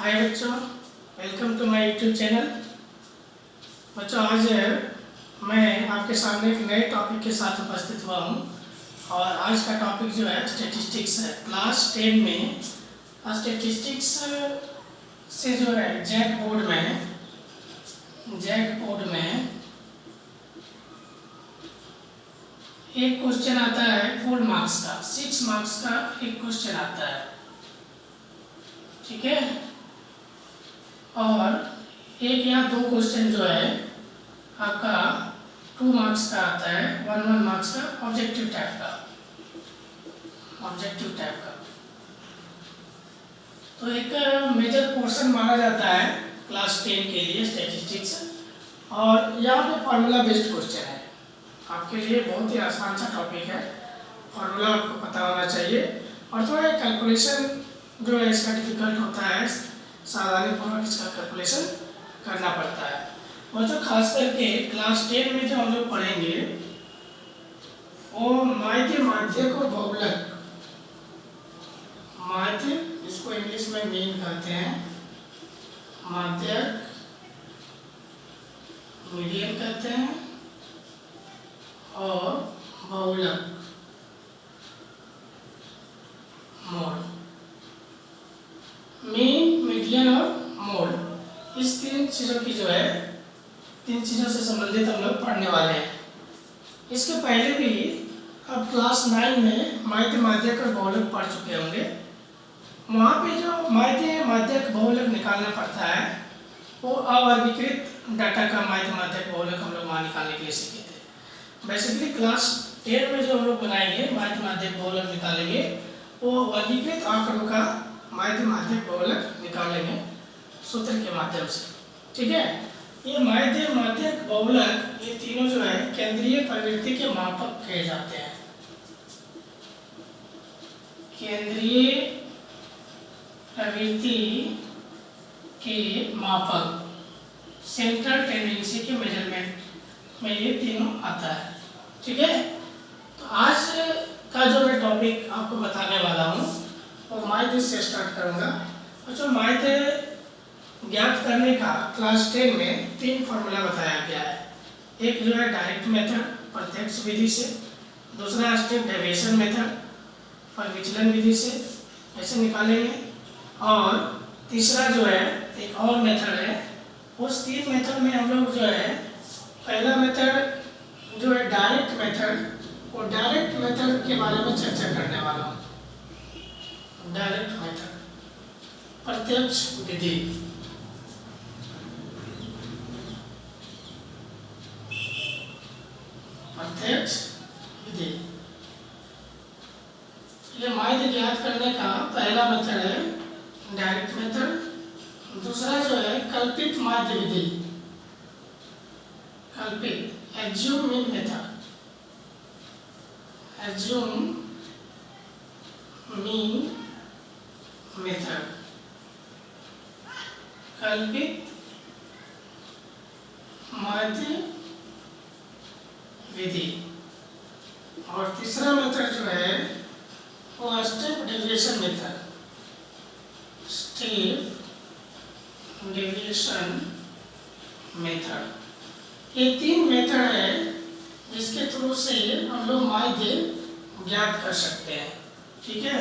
हाय बच्चों, welcome to my YouTube channel. बच्चों, आज मैं आपके सामने एक नए टॉपिक के साथ उपस्थित हुआ हूँ और आज का टॉपिक जो है स्टैटिस्टिक्स है। क्लास 10 में स्टैटिस्टिक्स से जो है जैक बोर्ड में एक क्वेश्चन आता है फुल मार्क्स का, 6 मार्क्स का एक क्वेश्चन आता है, ठीक है। और एक या दो क्वेश्चन जो है आपका 2 मार्क्स का आता है, 1 मार्क्स का ऑब्जेक्टिव टाइप का। तो एक मेजर पोर्शन माना जाता है क्लास 10 के लिए स्टैटिस्टिक्स, और यहाँ पे फार्मूला बेस्ड क्वेश्चन है। आपके लिए बहुत ही आसान सा टॉपिक है, फार्मूला आपको पता होना चाहिए और थोड़ा कैलकुलेशन जो है इसका डिफिकल्ट होता है, सावधानीपूर्वक इसका कैलकुलेशन करना पड़ता है। और जो खास करके क्लास 10 में जो हम लोग पढ़ेंगे वो माध्यक और बहुलक, माध्य इसको इंग्लिश में मीन कहते हैं, माध्यक मीडियन कहते हैं और बहुलक मोड। मीन, मीडियन और मोड, इस तीन चीज़ों से संबंधित हम लोग पढ़ने वाले हैं। इसके पहले भी अब क्लास 9 में माध्यक और बहुलक पढ़ चुके होंगे। वहाँ पे जो माध्यक बहुलक निकालना पड़ता है वो अवर्गीकृत डाटा का माध्यक बहुलक हम लोग वहाँ निकालने के लिए सीखे थे। बेसिकली क्लास 10 में जो हम लोग बनाएंगे माध्यक बहुलक निकालेंगे, वो वर्गीकृत आंकड़ों का माध्यक बहुलक निकालेंगे सूत्र के माध्यम से, ठीक है। ये माध्यक बहुलक, ये तीनों जो है केंद्रीय प्रवृत्ति के मापक कहे जाते हैं। केंद्रीय प्रवृत्ति के मापक, सेंट्रल टेंडेंसी के मेजरमेंट में ये तीनों आता है, ठीक है। तो आज का जो मैं टॉपिक आपको बताने वाला हूँ वो माध्य से स्टार्ट करूँगा। और जो माध्य ज्ञात करने का क्लास 10 में 3 फार्मूला बताया गया है। एक जो है डायरेक्ट मेथड प्रत्यक्ष विधि से, दूसरा स्टेप डेविएशन मेथड पर विचलन विधि से ऐसे निकालेंगे, और तीसरा जो है एक और मेथड है। उस 3 मेथड में हम लोग जो है पहला मेथड जो है डायरेक्ट मेथड, वो डायरेक्ट मेथड के बारे में चर्चा करने वाला हूँ। डायरेक्ट मेथड, प्रत्यक्ष विधि। प्रत्यक्ष विधि ये माध्य ज्ञात करने का पहला मेथड है डायरेक्ट मेथड। दूसरा जो है कल्पित माध्य विधि, कल्पित assume mean method, assume mean method, कल्पित माध्य विधि। और तीसरा मेथड जो है वो step deviation method, step deviation method. ये 3 मेथड है जिसके थ्रू से हम लोग माध्य ज्ञात कर सकते हैं, ठीक है।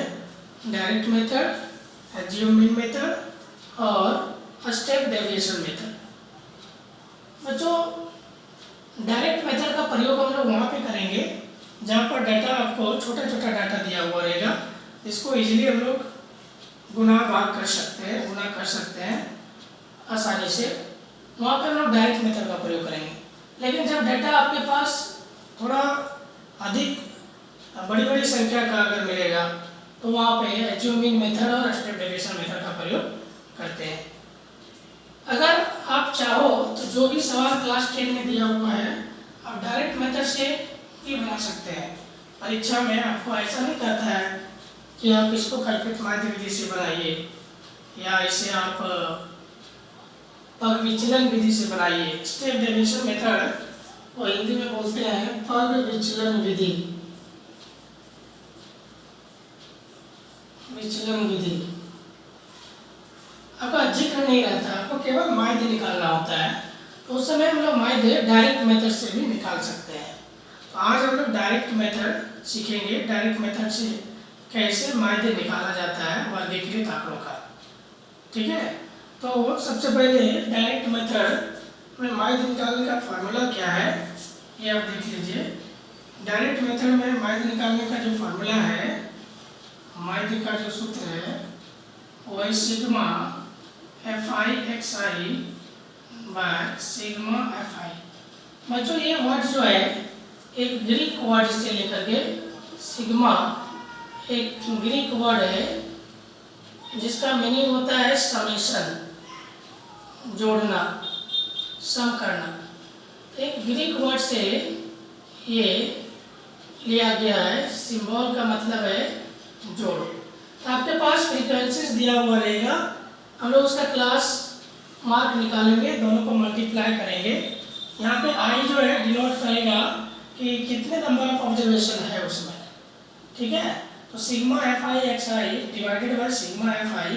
Direct method, assume mean method और स्टेप डेविएशन मेथड। बच्चों, डायरेक्ट मेथड का प्रयोग हम लोग वहाँ पे करेंगे जहाँ पर डाटा आपको छोटा डाटा दिया हुआ रहेगा, इसको इजीली हम लोग गुना कर सकते हैं आसानी से। वहाँ पर हम लोग डायरेक्ट मेथड का प्रयोग करेंगे। लेकिन जब डाटा आपके पास थोड़ा अधिक बड़ी संख्या का अगर मिलेगा तो वहाँ पे एज्यूम मीन मेथड और स्टेप डेविएशन मेथड का प्रयोग करते हैं। अगर आप चाहो तो जो भी सवाल क्लास 10 में दिया हुआ है आप डायरेक्ट मेथड से भी बना सकते हैं। परीक्षा में आपको ऐसा नहीं कहता है कि आप इसको कल्पित माध्य विधि से बनाइए या इसे आप पग विचलन विधि से बनाइए। स्टेप डेविएशन मेथड वो हिंदी में बोलते हैं पग विचलन विधि, विचलन विधि। आपका जिक्र नहीं रहता, आपको केवल माध्य निकालना होता है। तो उस समय हम लोग माध्य डायरेक्ट मेथड से भी निकाल सकते हैं। तो आज हम लोग डायरेक्ट मेथड सीखेंगे, डायरेक्ट मेथड से कैसे माध्य निकाला जाता है वर्गीकृत आंकड़ों का। ठीक है, तो सबसे पहले डायरेक्ट मेथड में माध्य निकालने का फॉर्मूला क्या है ये आप देख लीजिए। डायरेक्ट मेथड में माध्य निकालने का जो फॉर्मूला है, माध्य का जो सूत्र है वो है sigma FI/XI by sigma FI। बच्चों ये वर्ड जो है एक ग्रीक वर्ड से लेकर के, सिग्मा एक ग्रीक वर्ड है जिसका मीनिंग होता है समेशन, जोड़ना, सम करना। एक ग्रीक वर्ड से ये लिया गया है, सिंबल का मतलब है जोड़। तो आपके पास फ्रीक्वेंसीज दिया हुआ रहेगा, हम लोग उसका क्लास मार्क निकालेंगे, दोनों को मल्टीप्लाई करेंगे। यहाँ पे आई जो है डिनोट करेगा कि कितने नंबर ऑफ ऑब्जर्वेशन है उसमें। ठीक है, तो sigma FI/XI divided by sigma FI,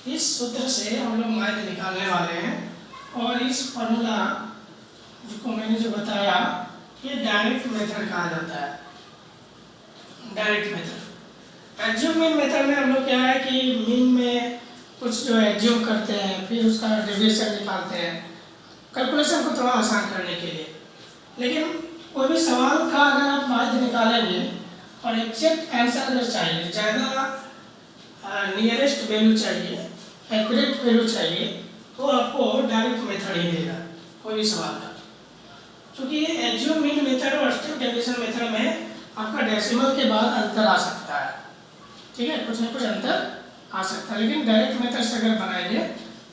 इस सूत्र से हम लोग माध्य निकालने वाले हैं। और इस फॉर्मूला जिसको मैंने जो बताया ये डायरेक्ट मेथड कहा जाता है। Direct method, assume mean method में हम लोग क्या है कि मीन में कुछ जो है एज्यूम करते हैं, फिर उसका डेविएशन निकालते हैं कैलकुलेशन को थोड़ा आसान करने के लिए। लेकिन कोई भी सवाल का अगर आप माध्य निकालेंगे और एग्जैक्ट आंसर अगर चाहिए, ज़्यादा नियरेस्ट वैल्यू चाहिए, एक्यूरेट वैल्यू चाहिए, तो आपको डायरेक्ट मेथड ही देगा कोई भी सवाल का। क्योंकि ये एज्यूम मीन मेथड और स्टेप डेविएशन मेथड में आपका डेसिमल के बाद अंतर आ सकता है। ठीक है, कुछ ना कुछ अंतर आ सकता है, लेकिन डायरेक्ट मेथड से अगर बनाएंगे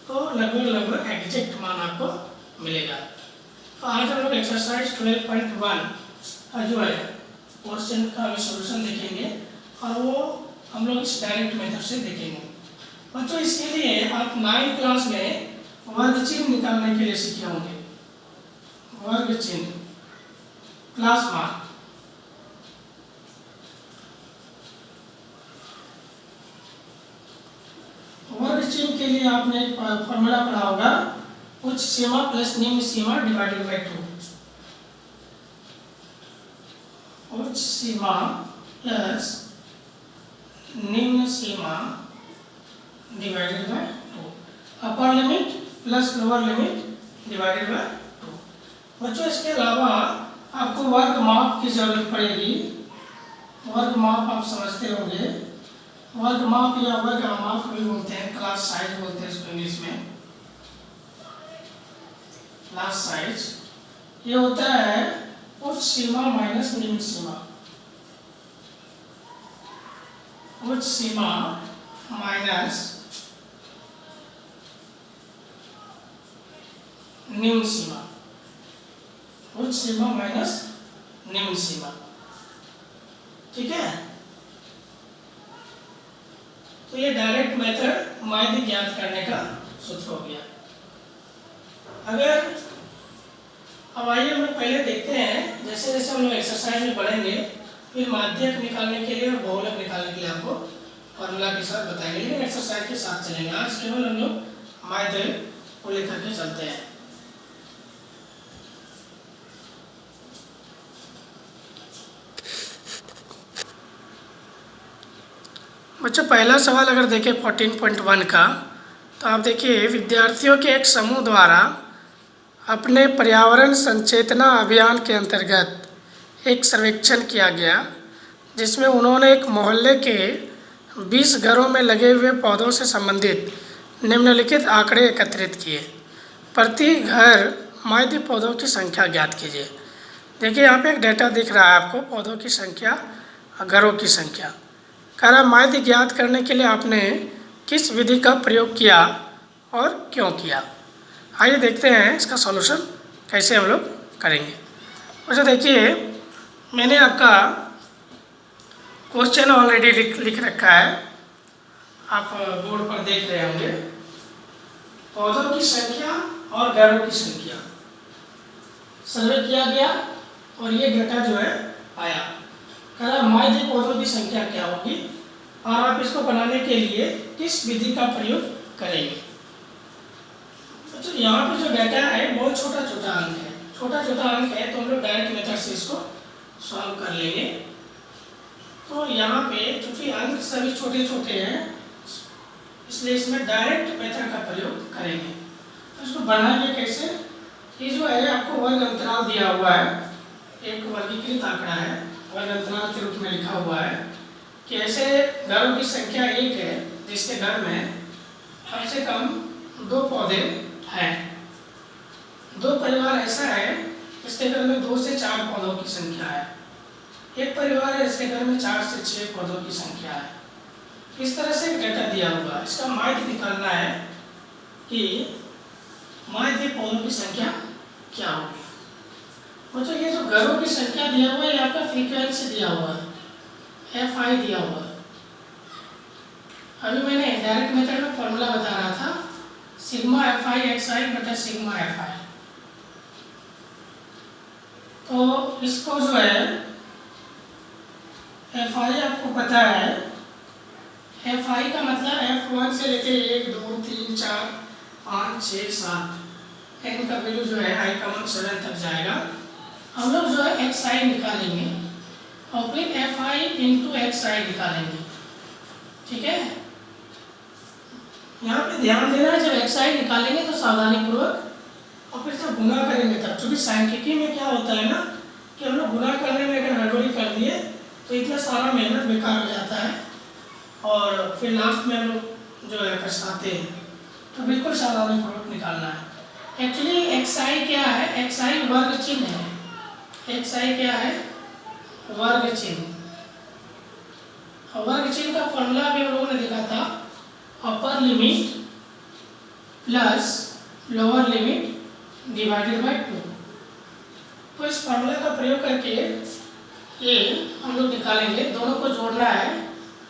तो लगभग एग्जैक्ट मान आपको मिलेगा। तो आज हम लोग एक्सरसाइज 12.1 का जो है क्वेश्चन का भी सॉल्यूशन देखेंगे और वो हम लोग इस डायरेक्ट मेथड से देखेंगे। बच्चों इसके लिए आप 9th क्लास में वर्ग चिन्ह निकालने के लिए सीखे होंगे। वर्ग चिन्ह क्लास मार्क, वर्ग चिन्ह के लिए आपने फॉर्मूला पढ़ा होगा, उच्च सीमा प्लस निम्न सीमा डिवाइडेड बाय 2। उच्च सीमा प्लस निम्न सीमा divided by 2, upper limit plus lower limit divided by 2। बच्चों इसके अलावा आपको वर्ग माप की जरूरत पड़ेगी। वर्ग माप आप समझते होंगे, वर्ग माप या वर्ग माप भी बोलते हैं, क्लास साइज बोलते हैं इसको इंग्लिश में। क्लास साइज ये होता है उच्च सीमा माइनस निम्न सीमा। उच्च सीमा माइनस निम्न सीमा, उच्च सीमा माइनस निम्न सीमा। ठीक है, तो ये डायरेक्ट मेथड माध्य ज्ञात करने का सूत्र हो गया। अगर अब आइए हम लोग पहले देखते हैं, जैसे जैसे हम लोग एक्सरसाइज में बढ़ेंगे फिर माध्यक निकालने के लिए और बहुलक निकालने के लिए आपको फॉर्मूला के साथ बताएंगे, लेकिन एक्सरसाइज के साथ चलेंगे। आज केवल हम लोग माध्य को लेकर के चलते हैं। बच्चों पहला सवाल अगर देखें 14.1 का, तो आप देखिए विद्यार्थियों के एक समूह द्वारा अपने पर्यावरण संचेतना अभियान के अंतर्गत एक सर्वेक्षण किया गया, जिसमें उन्होंने एक मोहल्ले के 20 घरों में लगे हुए पौधों से संबंधित निम्नलिखित आंकड़े एकत्रित किए। प्रति घर माध्य पौधों की संख्या ज्ञात कीजिए। देखिए यहाँ पे एक डेटा दिख रहा है आपको, पौधों की संख्या, घरों की संख्या। कह रहा माध्य ज्ञात करने के लिए आपने किस विधि का प्रयोग किया और क्यों किया। आइए देखते हैं इसका सॉल्यूशन कैसे हम लोग करेंगे। अच्छा देखिए मैंने आपका क्वेश्चन ऑलरेडी लिख रखा है, आप बोर्ड पर देख रहे होंगे। पौधों की संख्या और घरों की संख्या सर्वे किया गया और ये डेटा जो है आया। कह रहा माध्य पौधों की संख्या क्या होगी और आप इसको बनाने के लिए किस विधि का प्रयोग करेंगे। अच्छा, यहाँ पे जो डाटा है बहुत छोटा छोटा अंक है, छोटा छोटा अंक है, तो हम लोग डायरेक्ट मेथड से इसको सॉल्व कर लेंगे। तो यहाँ पे चूँकि अंक सभी छोटे छोटे हैं, इसलिए इसमें डायरेक्ट मेथड का प्रयोग करेंगे। तो इसको बनाएंगे कैसे? ये जो है आपको वर्ग अंतराल दिया हुआ है, एक वर्गीकृत आंकड़ा है, वर्ग अंतराल के रूप में लिखा हुआ है कि ऐसे घरों की संख्या 1 है जिसके घर में कम से कम 2 पौधे हैं। 2 परिवार ऐसा है जिसके घर में 2 से 4 पौधों की संख्या है। एक परिवार है जिसके घर में 4 से 6 पौधों की संख्या है। इस तरह से एक डाटा दिया हुआ है। इसका माध्य निकालना है कि माध्य पौधों की संख्या क्या होगी। तो ये जो घरों की संख्या दिया हुआ है, ये आपका फ्रीक्वेंसी दिया हुआ है, Fi दिया हुआ है। अभी मैंने डायरेक्ट मेथड में फॉर्मूला बता रहा था, सिग्मा Fi xi बटा सिग्मा Fi। तो इसको जो है Fi आपको पता है, Fi का मतलब F1 से लेके 1 2 3 4 5 6 7 n का वैल्यू जो है i का मान 7 तक जाएगा। हम लोग जो है xi निकालेंगे और फिर Fi इंटू xi निकालेंगे। ठीक है, यहाँ पे ध्यान देना है, जब xi निकालेंगे तो सावधानी पूर्वक और फिर से गुना करेंगे तब। क्योंकि सांख्यिकी में क्या होता है ना कि हम लोग गुना करने में अगर हड़बड़ी कर दिए तो इतना सारा मेहनत बेकार हो जाता है और फिर लास्ट में हम लोग जो है पछताते हैं। तो बिल्कुल सावधानी पूर्वक निकालना है। एक्चुअली xi क्या है? xi वर्ग चिन्ह है। xi क्या है? वर्ग चिन्ह। वर्ग चिन्ह का फॉर्मूला भी हम लोगों ने देखा था, अपर limit plus lower limit divided by 2। तो इस फॉर्मूला का प्रयोग करके ये हम लोग निकालेंगे। दोनों को जोड़ना है,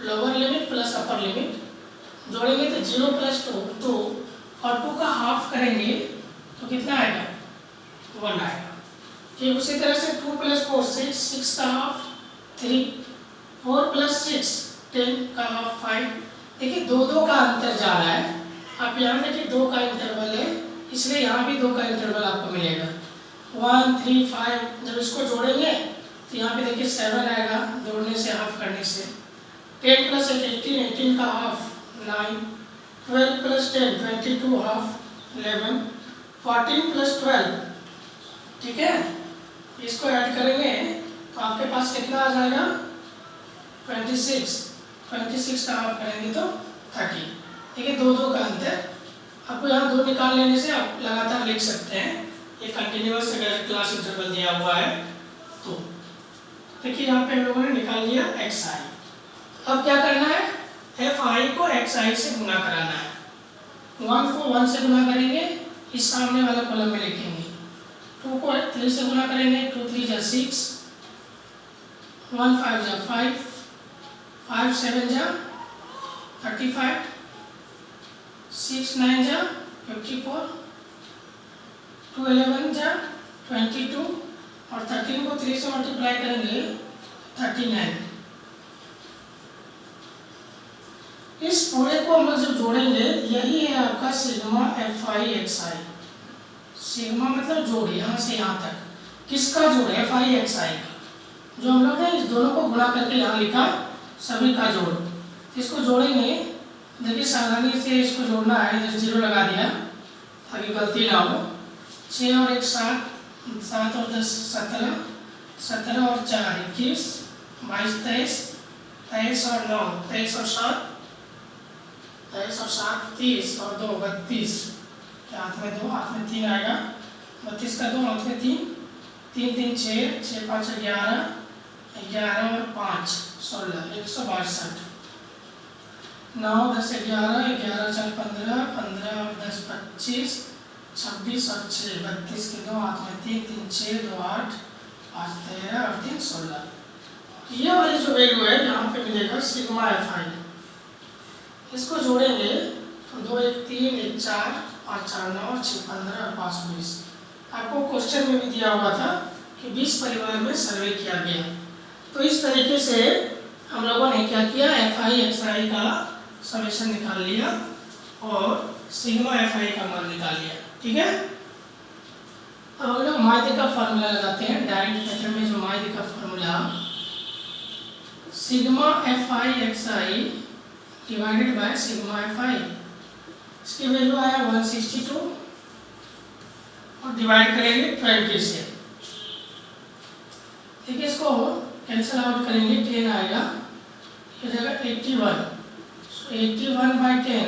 lower limit plus upper limit जोड़ेंगे तो 0 प्लस 2 और 2 का हाफ करेंगे तो कितना आएगा? 1 आएगा। ठीक उसी तरह से 2 प्लस 4 6, 6 का हाफ 3, 4 प्लस 6 10 का हाफ 5। देखिए 2 का अंतर जा रहा है। आप यहाँ देखिए 2 का इंटरवल है, इसलिए यहाँ भी 2 का इंटरवल आपको मिलेगा 1 3 5। जब इसको जोड़ेंगे तो यहाँ पे देखिए 7 आएगा जोड़ने से, हाफ करने से। 10 प्लस 8 18, 18 का हाफ 9, 12 प्लस 10 22 हाफ 11, 14 प्लस 12। ठीक है, इसको ऐड करेंगे तो आपके पास कितना आ जाएगा? 26। 26 का हाफ करेंगे तो 30। ठीक है, 2 का अंतर। आपको यहाँ 2 निकाल लेने से आप लगातार लिख सकते हैं। ये कंटिन्यूअस अगर क्लास इंटरवल दिया हुआ है तो देखिए यहाँ पे हम लोगों ने निकाल लिया xi। अब क्या करना है? Fi को xi से गुना कराना है। 1 को 1 से गुना करेंगे, इस सामने वाला कॉलम में लिखेंगे। 2 को 3 से गुना करेंगे, 2 3 जा 6, 1 5 जा 5, 5 7 जा 35, 6 9 जा 54, 2 11 जा 22 और 13 को 3 से मल्टीप्लाई करेंगे 39। इस पूरे को हम लोग जब जोड़ेंगे, यही है आपका सिग्मा Fi xi। सिग्मा मतलब जोड़, यहाँ से यहाँ तक। किसका जोड़? Fi xi का। जो हम लोग ने इस दोनों को गुणा करके यहाँ लिखा, सभी का जोड़। इसको जोड़ेंगे, देखिए सावधानी से इसको जोड़ना है। इधर 0 लगा दिया ताकि गलती ना हो। 6 और 1 7, 7 और 10 17, 17 और 4 21, 22 23, 23 और 9 23 और 7 23 और 7 30 और 2 32। हाथ में 2, हाथ में 3 आएगा। 32 का 2, हाथ में 3, 3 3 6, 6 5 11, 11 और 5 16, 162। 9 10 11, 11 4 15, 15 और 10 25, 26 और 6 32 के 2, हाथ में 3 3 6 2 8, 5 13 और 3 16। ये वाली जो वैल्यू है यहाँ पे मिलेगा सिग्मा Fi। इसको जोड़ेंगे तो 2 1 3 1 4 5 4 9 6 15 और 5 20। आपको क्वेश्चन में भी दिया हुआ था कि 20 परिवार में सर्वे किया गया। तो इस तरीके से हम लोगों ने क्या किया? Fi xi का समेशन निकाल लिया और सिग्मा Fi का मान निकाल लिया। ठीक है। अब हम लोग माध्य का फार्मूला लगाते हैं। डायरेक्ट मेथड में जो माध्य का formula sigma F I x I divided by sigma F I, इसकी वैल्यू आया 162 और डिवाइड करेंगे 20 से। ठीक है, इसको कैंसिल आउट करेंगे, 10 आएगा, ये हो जाएगा 81। सो 81/10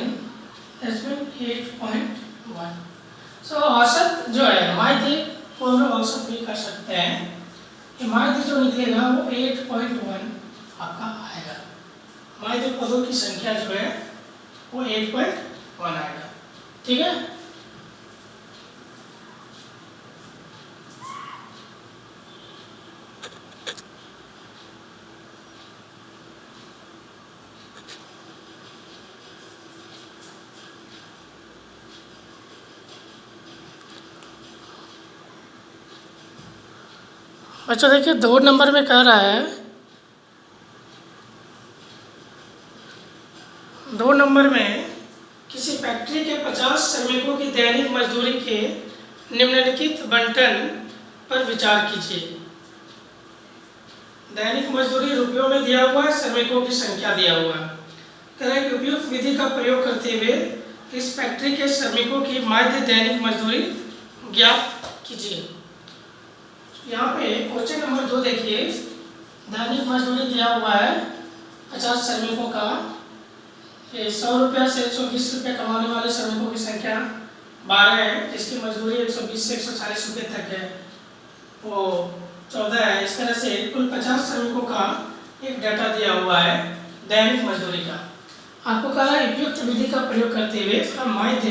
दैट्स मीन 8.1। सो औसत जो है माध्य को हम लोग औसत भी कर सकते हैं। ये माध्य जो निकलेगा वो 8.1 आपका आएगा। माध्य पदों की संख्या जो है वो 8.1 आएगा। ठीक है, बच्चों देखिए 2 नंबर में कह रहा है, 2 नंबर में किसी फैक्ट्री के 50 श्रमिकों की दैनिक मजदूरी के निम्नलिखित बंटन पर विचार कीजिए। दैनिक मजदूरी रुपयों में दिया हुआ है, श्रमिकों की संख्या दिया हुआ है। कह रहा है कि उपयुक्त विधि का प्रयोग करते हुए इस फैक्ट्री के श्रमिकों की माध्य दैनिक मजदूरी ज्ञात कीजिए। यहाँ पे क्वेश्चन नंबर 2 देखिए, दैनिक मजदूरी दिया हुआ है 50 श्रमिकों का, 100 रुपया से 120 रुपये कमाने वाले श्रमिकों की संख्या 12 है, जिसकी मजदूरी 120 से 140 रुपये तक है, वो 14 है। इस तरह से कुल 50 श्रमिकों का एक डाटा दिया हुआ है दैनिक मजदूरी का। आपको कहा है उपयुक्त विधि का प्रयोग करते हुए इसका माध्य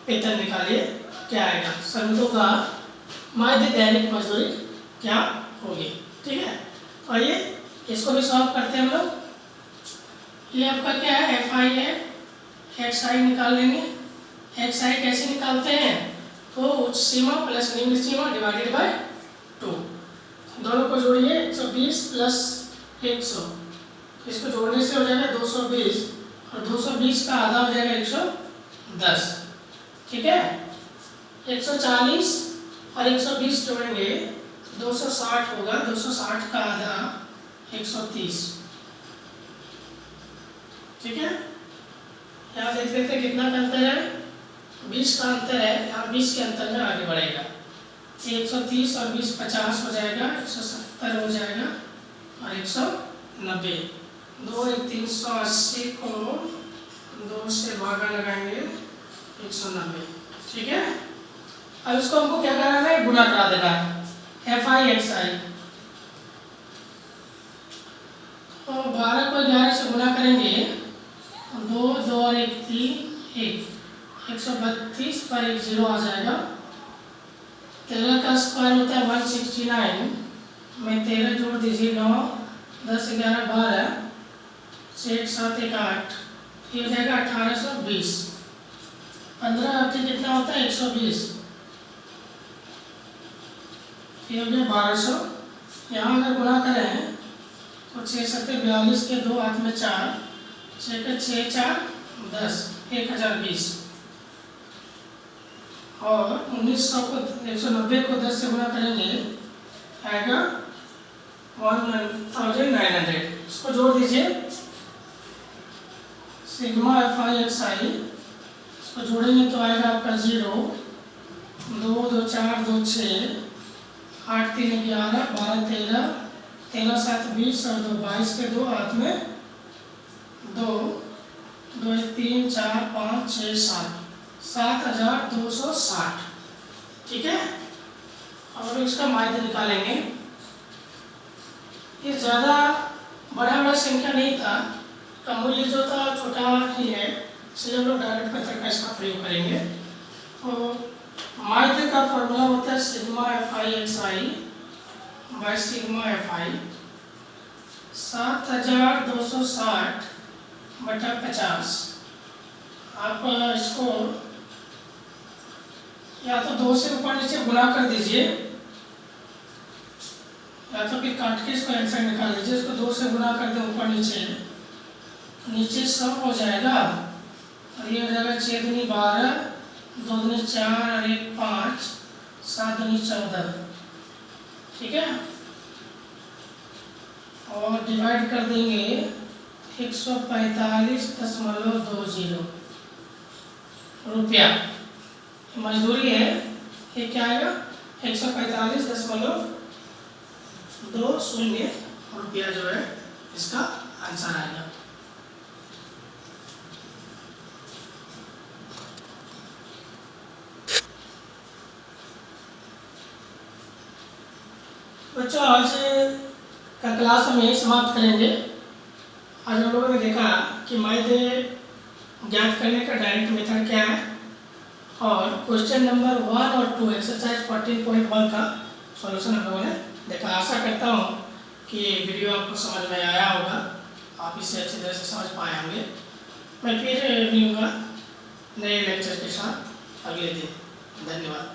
वेतन निकालिए, क्या आएगा, श्रमिकों का माध्य दैनिक मजदूरी क्या होगी। ठीक है, आइए इसको भी सॉल्व करते हैं हम लोग। ये आपका क्या है, एफ आई है, एक्स आई निकाल लेंगे। एक्स आई कैसे निकालते हैं, तो उच्च सीमा प्लस निम्न सीमा डिवाइडेड बाय 2, दोनों को जोड़िए 120 प्लस 100, इसको जोड़ने से हो जाएगा 220 और 220 का आधा हो जाएगा 110। ठीक है, 140 और 120 जोड़ेंगे तो 260 होगा, 260 का आधा 130। ठीक है, यहाँ देख लेते हैं कितना का अंतर है, 20 का अंतर है। यहाँ 20 के अंतर में आगे बढ़ेगा, 130 और 20 50 हो जाएगा, 170 हो जाएगा और 190। 2 1 380 को 2 से भागा लगाएंगे 190। ठीक है, अब इसको हमको क्या करना है, गुणा करा देना है, एफ आई एक्स आई। तो 12 को 11 से गुणा करेंगे, 2 2 और 1 3 1, 132 पर 1 0 आ जाएगा। 13 का स्क्वायर होता है 169 में 13 जोड़ दीजिए, 9 10 11 12 से 1 7 1 8, ये हो जाएगा 1820। 15 आपके कितना होता है 120, ये हो गया 1200। यहाँ अगर गुणा करें तो 6 7 42 के 2 हाथ में 4, 6 के 6 4 10, 1020 और 1900 को 190 को 10 से गुणा करेंगे आएगा 1900। इसको जोड़ दीजिए, सिग्मा एफ आई एक्स आई, इसको जोड़ेंगे तो आएगा आपका 0 2 2 4 2 6 8 3 11 12 13 13 7 20 और 2 22 के 2 हाथ में 2 2 3 4 5 6 7 7260। ठीक है, और इसका माध्य निकालेंगे। ये ज़्यादा बड़ा संख्या नहीं था, का मूल्य जो था छोटा ही है, इसलिए हम लोग डायरेक्ट मेथड का इसका प्रयोग करेंगे। तो माध्य का फॉर्मूला होता है sigma F I x I by sigma F I 7260 बटा 50। आप इसको या तो 2 से ऊपर नीचे गुणा कर दीजिए, या तो फिर काट के इसको आंसर निकाल दीजिए। इसको 2 से गुणा कर दें ऊपर नीचे, नीचे 100 हो जाएगा और ये हो जाएगा 6 दूनी 12 2 दूनी 4 और 1 5, 7 दूनी 14, ठीक है। और डिवाइड कर देंगे 145.20 रुपया। मजदूरी है, ये क्या आएगा 145.20 रुपया जो है इसका आंसर आएगा। बच्चों आज का क्लास हम यही समाप्त करेंगे। आज हम लोगों ने देखा कि मायदे ज्ञात करने का डायरेक्ट मेथड क्या है और क्वेश्चन नंबर 1 और 2 एक्सरसाइज 14.1 का सॉल्यूशन हम लोगों ने देखा। आशा करता हूँ कि वीडियो आपको समझ में आया होगा, आप इसे अच्छी तरह से समझ पाए होंगे। मैं फिर मिलूँगा नए लेक्चर के साथ अगले दिन। धन्यवाद।